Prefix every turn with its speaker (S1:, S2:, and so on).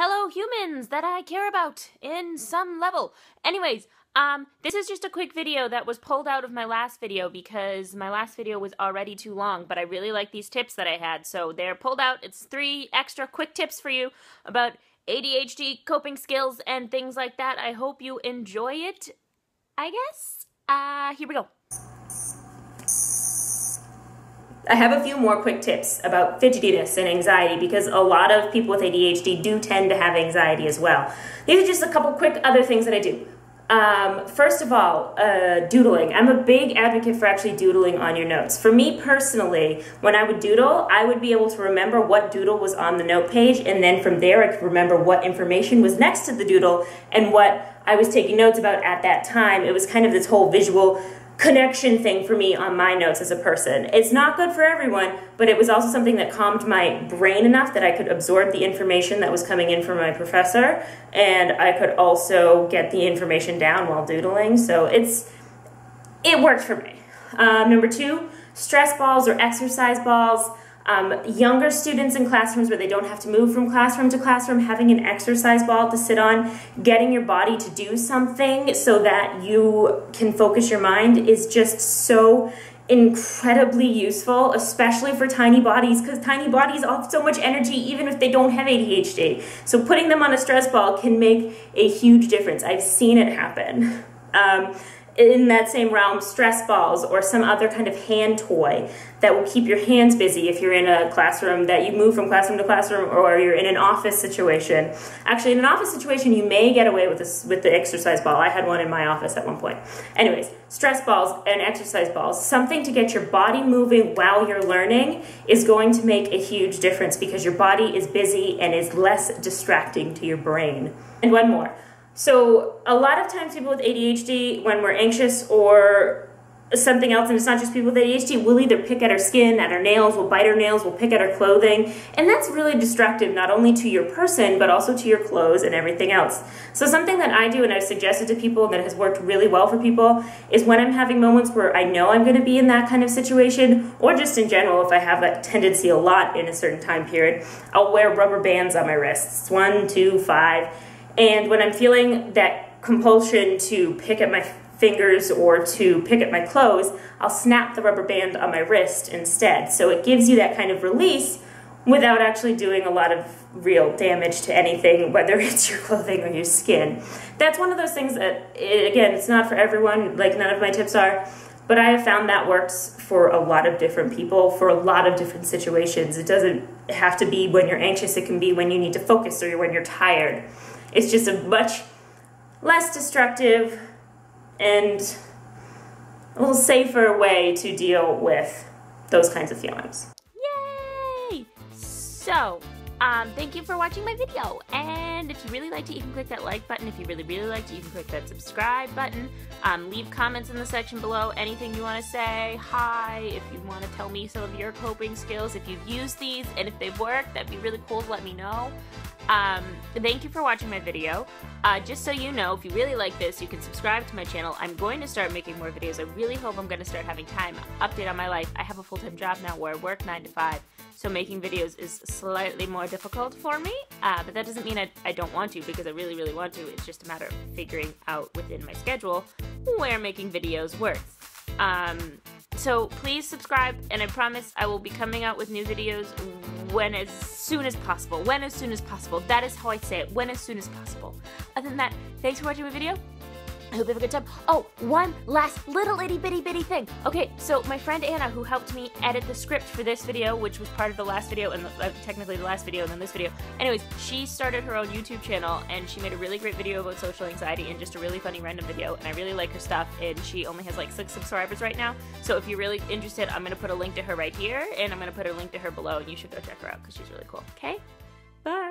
S1: hello humans that I care about in some level. Anyways, this is just a quick video that was pulled out of my last video because my last video was already too long, but I really like these tips that I had, so they're pulled out. It's 3 extra quick tips for you about ADHD, coping skills, and things like that. I hope you enjoy it, I guess. Here we go. I have a few more quick tips about fidgetiness and anxiety because a lot of people with ADHD do tend to have anxiety as well. These are just a couple quick other things that I do. First of all, doodling. I'm a big advocate for actually doodling on your notes. For me personally, when I would doodle, I would be able to remember what doodle was on the note page, and then from there I could remember what information was next to the doodle and what I was taking notes about at that time. It was kind of this whole visual connection thing for me on my notes as a person. It's not good for everyone, but it was also something that calmed my brain enough that I could absorb the information that was coming in from my professor, and I could also get the information down while doodling, so it worked for me. Number 2, stress balls or exercise balls. Younger students in classrooms where they don't have to move from classroom to classroom, having an exercise ball to sit on, getting your body to do something so that you can focus your mind is just so incredibly useful, especially for tiny bodies, because tiny bodies have so much energy even if they don't have ADHD. So putting them on a stress ball can make a huge difference. I've seen it happen. In that same realm, stress balls or some other kind of hand toy that will keep your hands busy if you're in a classroom that you move from classroom to classroom, or you're in an office situation. Actually, in an office situation, you may get away with this with the exercise ball. I had one in my office at one point. Anyways, stress balls and exercise balls, something to get your body moving while you're learning is going to make a huge difference because your body is busy and is less distracting to your brain. And one more. So a lot of times people with ADHD, when we're anxious or something else, and it's not just people with ADHD, we'll either pick at our skin, at our nails, we'll bite our nails, we'll pick at our clothing, and that's really destructive not only to your person, but also to your clothes and everything else. So something that I do and I've suggested to people that has worked really well for people is when I'm having moments where I know I'm going to be in that kind of situation, or just in general if I have that tendency a lot in a certain time period, I'll wear rubber bands on my wrists, 1, 2, 5, and when I'm feeling that compulsion to pick at my fingers or to pick at my clothes, I'll snap the rubber band on my wrist instead. So it gives you that kind of release without actually doing a lot of real damage to anything, whether it's your clothing or your skin. That's one of those things that, again, it's not for everyone, like none of my tips are, but I have found that works for a lot of different people, for a lot of different situations. It doesn't have to be when you're anxious, it can be when you need to focus or when you're tired. It's just a much less destructive and a little safer way to deal with those kinds of feelings. Yay! So, thank you for watching my video, and if you really liked it, you can click that like button. If you really liked it, you can click that subscribe button. Leave comments in the section below, anything you want to say, hi, if you want to tell me some of your coping skills, if you've used these, and if they've worked, that'd be really cool to let me know. Thank you for watching my video. Just so you know, if you really like this, you can subscribe to my channel. I'm going to start making more videos. I really hope I'm going to start having time update on my life. I have a full-time job now where I work 9 to 5, so making videos is slightly more difficult for me, but that doesn't mean I don't want to, because I really want to. It's just a matter of figuring out within my schedule where making videos works. So please subscribe, and I promise I will be coming out with new videos as soon as possible. When as soon as possible. That is how I say it. When as soon as possible. Other than that, thanks for watching my video. I hope you have a good time. Oh, one last little itty bitty thing. Okay, so my friend Anna, who helped me edit the script for this video, which was part of the last video, and technically the last video and then this video. Anyways, she started her own YouTube channel, and she made a really great video about social anxiety and just a really funny random video, and I really like her stuff, and she only has like 6 subscribers right now. So if you're really interested, I'm going to put a link to her right here, and I'm going to put a link to her below, and you should go check her out because she's really cool. Okay? Bye!